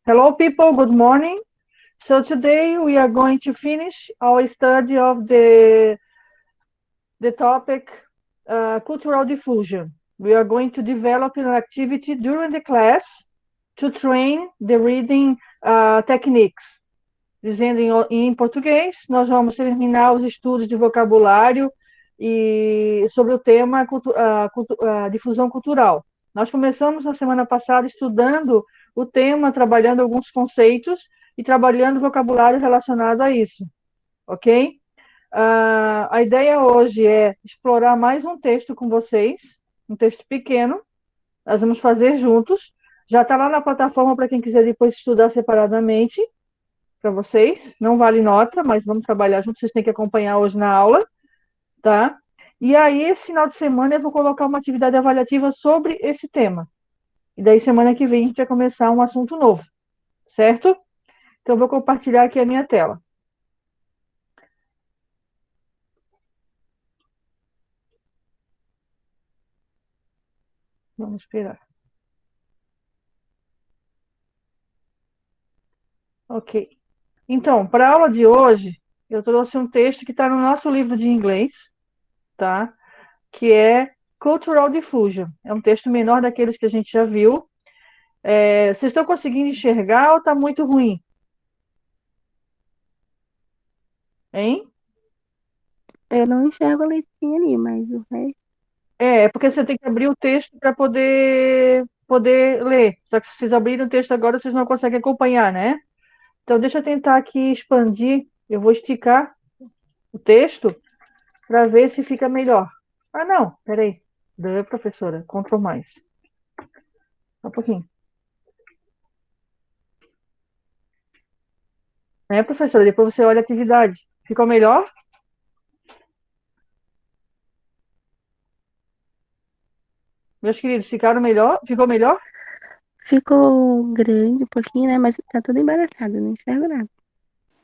Hello, people. Good morning. So today we are going to finish our study of the topic cultural diffusion. We are going to develop an activity during the class to train the reading techniques. Dizendo em português, nós vamos terminar os estudos de vocabulário e sobre o tema difusão cultural. Nós começamos na semana passada estudando o tema, trabalhando alguns conceitos e trabalhando vocabulário relacionado a isso, ok? A ideia hoje é explorar mais um texto com vocês, um texto pequeno, nós vamos fazer juntos. Já está lá na plataforma para quem quiser depois estudar separadamente, para vocês. Não vale nota, mas vamos trabalhar juntos, vocês têm que acompanhar hoje na aula, tá? E aí, esse final de semana, eu vou colocar uma atividade avaliativa sobre esse tema. E daí, semana que vem, a gente vai começar um assunto novo, certo? Então, eu vou compartilhar aqui a minha tela. Vamos esperar. Ok. Então, para a aula de hoje, eu trouxe um texto que está no nosso livro de inglês, tá? Que é Cultural Diffusion. É um texto menor daqueles que a gente já viu. Vocês estão conseguindo enxergar ou está muito ruim? Hein? Eu não enxergo a letrinha ali, mas o resto. É porque você tem que abrir o texto para poder ler. Só que se vocês abrirem o texto agora, vocês não conseguem acompanhar, né? Então, deixa eu tentar aqui expandir. Eu vou esticar o texto para ver se fica melhor. Ah, não, peraí. Professora, Ctrl mais. Só um pouquinho. Professora? Depois você olha a atividade. Ficou melhor? Meus queridos, ficaram melhor? Ficou melhor? Ficou grande um pouquinho, né? Mas tá tudo embaralhado, não enxergo nada.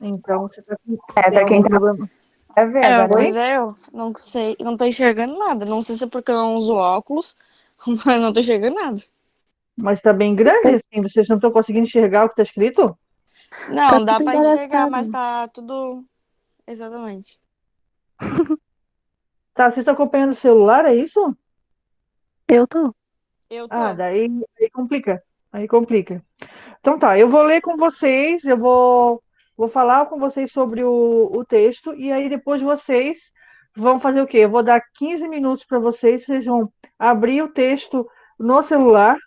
Então, você tem Pra quem algum tá problema? vendo, né? Oi? Pois é, eu não sei, não tô enxergando nada. Não sei se é porque eu não uso óculos, mas não tô enxergando nada. Mas está bem grande, assim, vocês não estão conseguindo enxergar o que está escrito? Tá Não, dá tudo pra enxergar, mas embaralhado. tá tudo. Exatamente. Tá, vocês estão acompanhando o celular, é isso? Eu tô. Eu Ah, tô. daí complica. Aí complica. Então tá, eu vou ler com vocês, vou falar com vocês sobre o texto, e aí depois vocês vão fazer o quê? Eu vou dar 15 minutos para vocês, vocês vão abrir o texto no celular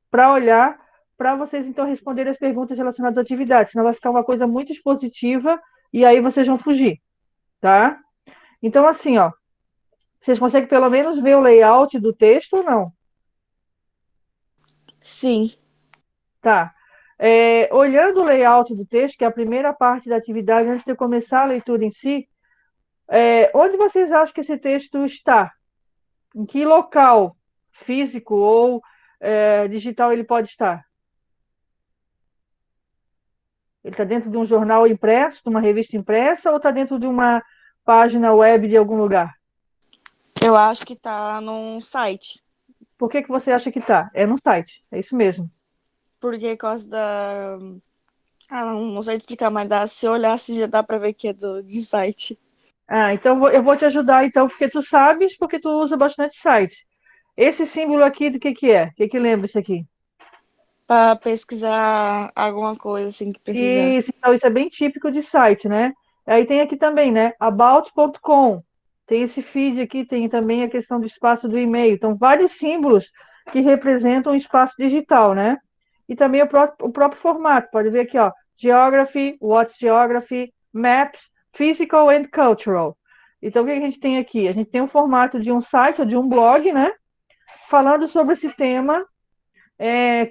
para olhar, para vocês então responderem as perguntas relacionadas à atividade, senão vai ficar uma coisa muito expositiva e aí vocês vão fugir, tá? Então, assim, ó, vocês conseguem pelo menos ver o layout do texto ou não? Sim. Tá. Olhando o layout do texto, que é a primeira parte da atividade, antes de eu começar a leitura em si, onde vocês acham que esse texto está? Em que local físico ou digital ele pode estar? Ele está dentro de um jornal impresso, de uma revista impressa, ou está dentro de uma página web de algum lugar? Eu acho que tá num site. Por que você acha que está? É no site, é isso mesmo. Porque causa da. Ah, não sei te explicar, mas dá, se eu olhasse já dá pra ver que é de site. Ah, então eu vou te ajudar, então, porque tu sabes, porque tu usa bastante site. Esse símbolo aqui, do que é? O que lembra isso aqui? Pra pesquisar alguma coisa assim que precisar. Então, isso é bem típico de site, né? Aí tem aqui também, né? About.com. Tem esse feed aqui, tem também a questão do espaço do e-mail. Então, vários símbolos que representam o espaço digital, né? E também o próprio formato. Pode ver aqui, ó. Geography, What's Geography, Maps, Physical and Cultural. Então, o que a gente tem aqui? A gente tem o formato de um site ou de um blog, né? Falando sobre esse tema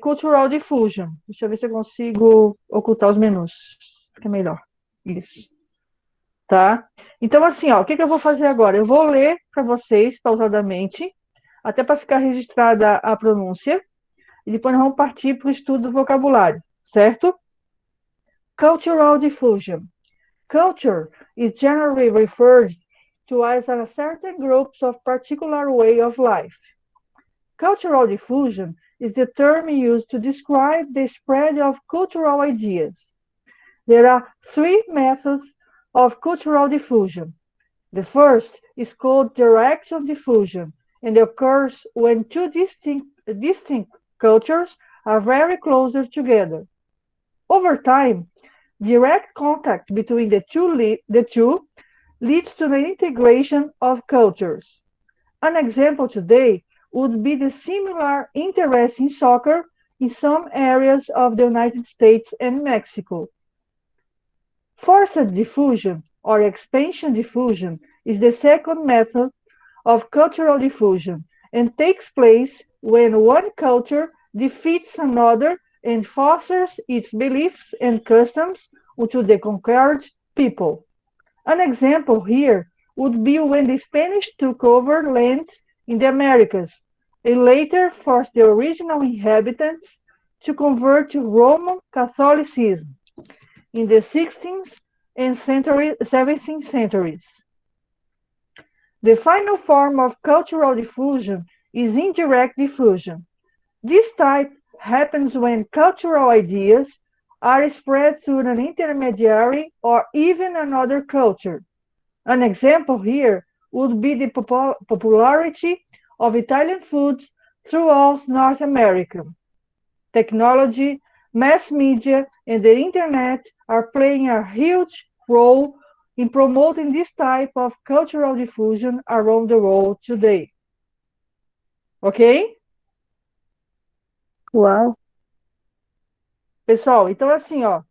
Cultural Diffusion. Deixa eu ver se eu consigo ocultar os menus. Fica melhor. Isso. Tá? Então, assim, ó, o que eu vou fazer agora? Eu vou ler para vocês pausadamente, até para ficar registrada a pronúncia, e depois nós vamos partir para o estudo do vocabulário, certo? Cultural diffusion. Culture is generally referred to as a certain groups of particular way of life. Cultural diffusion is the term used to describe the spread of cultural ideas. There are three methods of cultural diffusion. The first is called direct diffusion and occurs when two distinct cultures are very closer together. Over time, direct contact between the two leads to the integration of cultures. An example today would be the similar interest in soccer in some areas of the United States and Mexico. Forced diffusion or expansion diffusion is the second method of cultural diffusion and takes place when one culture defeats another and fosters its beliefs and customs onto the conquered people. An example here would be when the Spanish took over lands in the Americas and later forced the original inhabitants to convert to Roman Catholicism in the 16th and 17th centuries. The final form of cultural diffusion is indirect diffusion. This type happens when cultural ideas are spread through an intermediary or even another culture. An example here would be the popularity of Italian food throughout North America. Technology, mass media, and the internet are playing a huge role in promoting this type of cultural diffusion around the world today. Ok? Uau! Pessoal, então assim, ó,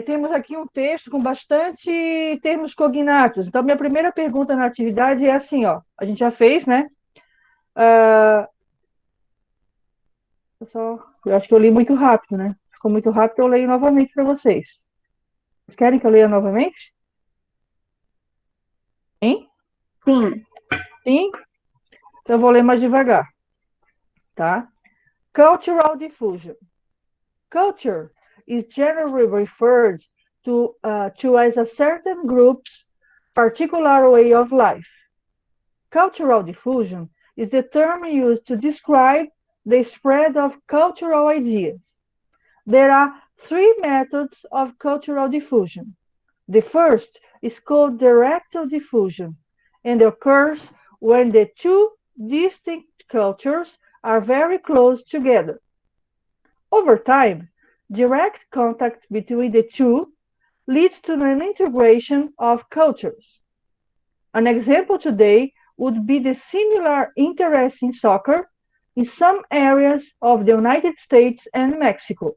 temos aqui um texto com bastante termos cognatos. Então, minha primeira pergunta na atividade é assim, ó, a gente já fez, né? Eu acho que eu li muito rápido, né? Ficou muito rápido, eu leio novamente para vocês. Vocês querem que eu leia novamente? Hein? Sim. Sim? Então, eu vou ler mais devagar, tá? Cultural diffusion. Culture is generally referred to as a certain group's particular way of life. Cultural diffusion is the term used to describe the spread of cultural ideas. There are three methods of cultural diffusion. The first is called direct diffusion and occurs when the two distinct cultures are very close together. Over time, direct contact between the two leads to an integration of cultures. An example today would be the similar interest in soccer in some areas of the United States and Mexico.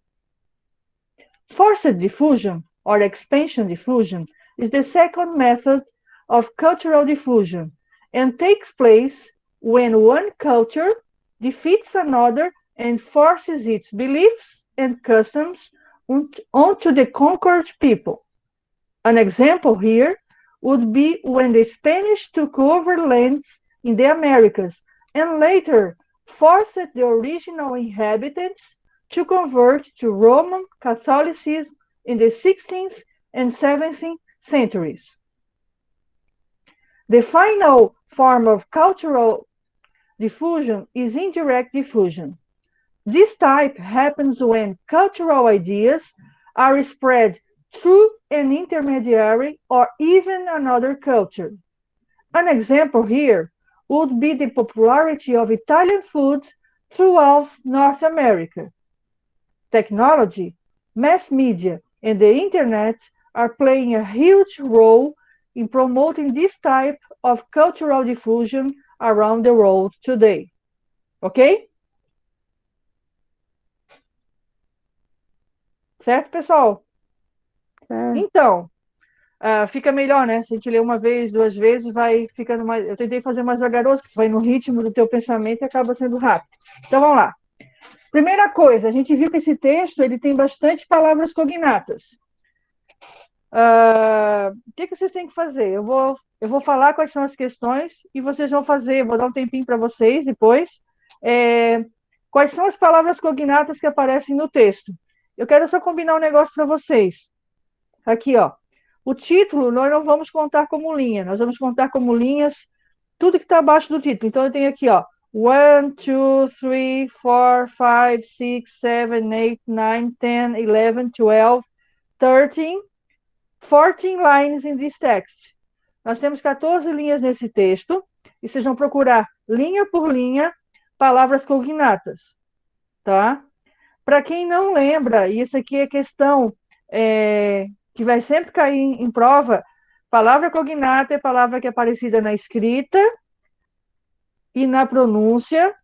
Forced diffusion or expansion diffusion is the second method of cultural diffusion and takes place when one culture defeats another and forces its beliefs and customs onto the conquered people. An example here would be when the Spanish took over lands in the Americas and later forced the original inhabitants to convert to Roman Catholicism in the 16th and 17th centuries. The final form of cultural diffusion is indirect diffusion. This type happens when cultural ideas are spread through an intermediary or even another culture. An example here would be the popularity of Italian food throughout North America. Technology, mass media, and the internet are playing a huge role in promoting this type of cultural diffusion around the world today. Ok? Certo, pessoal? Então, fica melhor, né? Se a gente lê uma vez, duas vezes, vai ficando mais... Eu tentei fazer mais vagaroso, que vai no ritmo do teu pensamento e acaba sendo rápido. Então, vamos lá. Primeira coisa, a gente viu que esse texto ele tem bastante palavras cognatas. O que vocês têm que fazer? Eu vou falar quais são as questões e vocês vão fazer, vou dar um tempinho para vocês depois. Quais são as palavras cognatas que aparecem no texto? Eu quero só combinar um negócio para vocês. Aqui, ó. O título nós não vamos contar como linha, nós vamos contar como linhas tudo que está abaixo do título. Então, eu tenho aqui, ó, 1, 2, 3, 4, 5, 6, 7, 8, 9, 10, 11, 12, 13, 14 lines in this text. Nós temos 14 linhas nesse texto, e vocês vão procurar, linha por linha, palavras cognatas, tá? Para quem não lembra, e isso aqui é questão que vai sempre cair em prova, palavra cognata é palavra que é parecida na escrita e na pronúncia,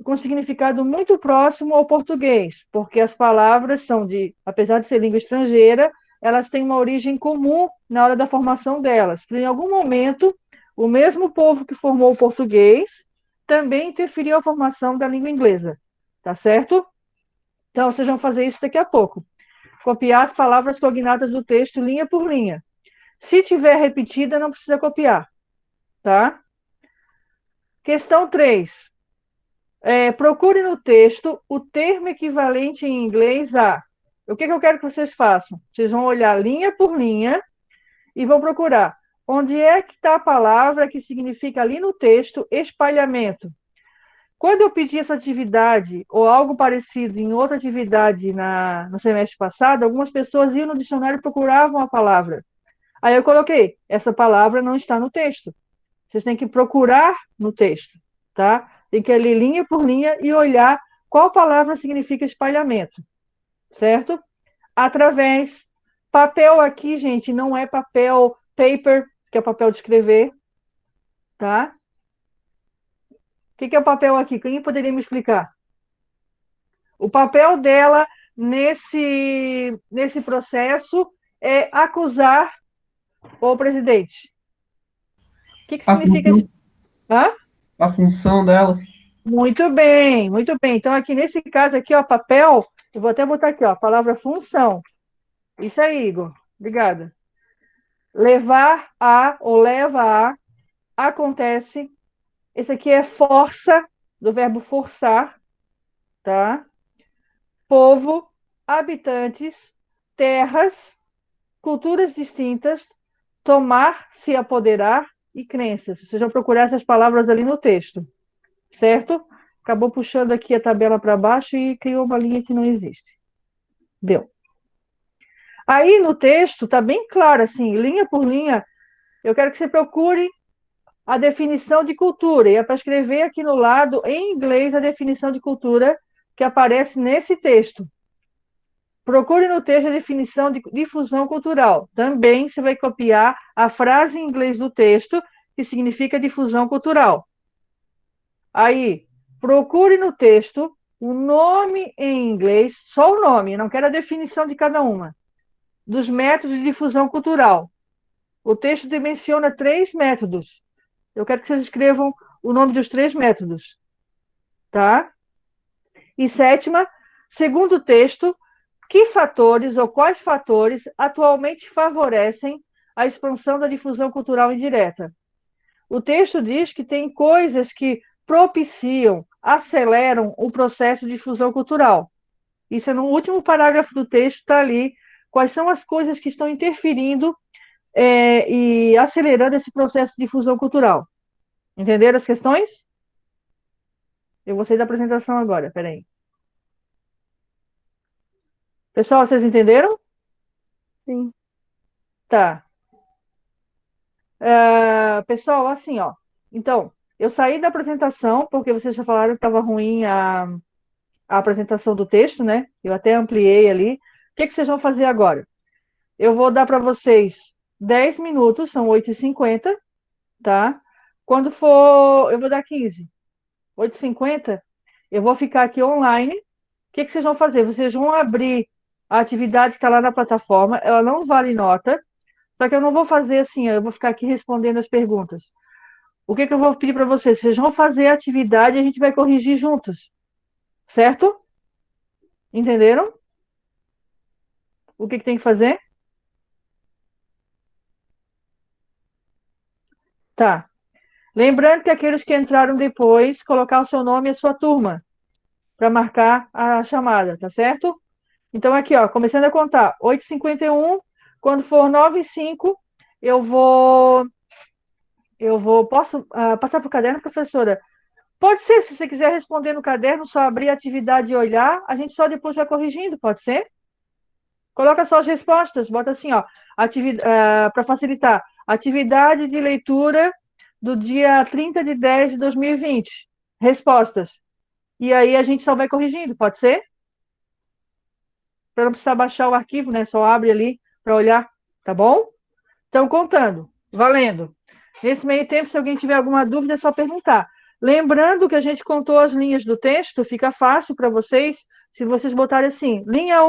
com significado muito próximo ao português, porque as palavras são apesar de ser língua estrangeira, elas têm uma origem comum na hora da formação delas. Em algum momento, o mesmo povo que formou o português também interferiu a formação da língua inglesa, tá certo? Então, vocês vão fazer isso daqui a pouco. Copiar as palavras cognatas do texto linha por linha. Se tiver repetida, não precisa copiar, tá? Questão 3. Procure no texto o termo equivalente em inglês a... O que eu quero que vocês façam? Vocês vão olhar linha por linha e vão procurar onde é que está a palavra que significa ali no texto espalhamento. Quando eu pedi essa atividade, ou algo parecido em outra atividade no semestre passado, algumas pessoas iam no dicionário e procuravam a palavra. Aí eu coloquei, essa palavra não está no texto. Vocês têm que procurar no texto, tá? Tem que ler linha por linha e olhar qual palavra significa espalhamento, certo? Através... Papel aqui, gente, não é papel paper, que é papel de escrever, tá? O que é o papel aqui? Quem poderia me explicar? O papel dela nesse processo é acusar o presidente. O que A significa função, isso? Hã? a função dela. Muito bem, muito bem. Então, aqui nesse caso aqui, ó, papel, eu vou até botar aqui, ó, a palavra função. Isso aí, Igor. Obrigada. Levar a, ou leva a, acontece. Esse aqui é força, do verbo forçar, tá? Povo, habitantes, terras, culturas distintas, tomar, se apoderar e crenças. Vocês vão procurar essas palavras ali no texto, certo? Acabou puxando aqui a tabela para baixo e criou uma linha que não existe. Deu. Aí no texto está bem claro, assim, linha por linha, eu quero que você procure a definição de cultura. E é para escrever aqui no lado, em inglês, a definição de cultura que aparece nesse texto. Procure no texto a definição de difusão cultural. Também você vai copiar a frase em inglês do texto, que significa difusão cultural. Aí, procure no texto o nome em inglês, só o nome, não quero a definição de cada uma, dos métodos de difusão cultural. O texto menciona 3 métodos. Eu quero que vocês escrevam o nome dos 3 métodos. Tá? E 7ª, segundo o texto, que fatores ou quais fatores atualmente favorecem a expansão da difusão cultural indireta? O texto diz que tem coisas que propiciam, aceleram o processo de difusão cultural. Isso é no último parágrafo do texto, está ali. Quais são as coisas que estão interferindo e acelerando esse processo de difusão cultural? Entenderam as questões? Eu vou sair da apresentação agora, peraí. Pessoal, vocês entenderam? Sim. Tá. Pessoal, assim, ó. Então, eu saí da apresentação, porque vocês já falaram que estava ruim a apresentação do texto, né? Eu até ampliei ali. O que vocês vão fazer agora? Eu vou dar para vocês 10 minutos, são 8h50, tá? Quando for, eu vou dar 15. 8h50, eu vou ficar aqui online. O que vocês vão fazer? Vocês vão abrir a atividade que está lá na plataforma, ela não vale nota, só que eu não vou fazer assim, eu vou ficar aqui respondendo as perguntas. O que eu vou pedir para vocês? Vocês vão fazer a atividade e a gente vai corrigir juntos, certo? Entenderam? O que tem que fazer? Tá. Lembrando que aqueles que entraram depois, colocar o seu nome e a sua turma, para marcar a chamada, tá certo? Então, aqui, ó, começando a contar, 8h51, quando for 9h05, eu vou... Posso passar para o caderno, professora? Pode ser, se você quiser responder no caderno, só abrir a atividade e olhar, a gente só depois vai corrigindo, pode ser? Coloca só as respostas, bota assim, ó, para facilitar. Atividade de leitura do dia 30 de 10 de 2020. Respostas. E aí a gente só vai corrigindo, pode ser? Para não precisar baixar o arquivo, né? Só abre ali para olhar, tá bom? Então, contando, valendo. Nesse meio tempo, se alguém tiver alguma dúvida, é só perguntar. Lembrando que a gente contou as linhas do texto, fica fácil para vocês, se vocês botarem assim, linha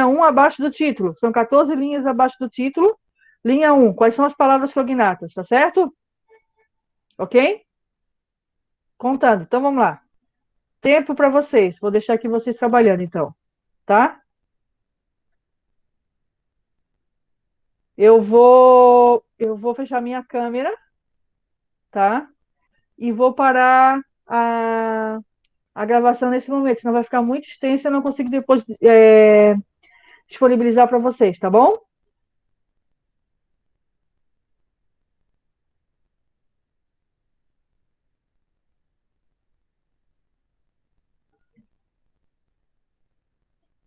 um abaixo do título. São 14 linhas abaixo do título. Linha um, quais são as palavras cognatas, tá certo? Ok? Contando, então vamos lá. Tempo para vocês, vou deixar aqui vocês trabalhando, então, tá? Eu vou fechar minha câmera, tá? E vou parar a gravação nesse momento, senão vai ficar muito extensa e eu não consigo depois disponibilizar para vocês, tá bom?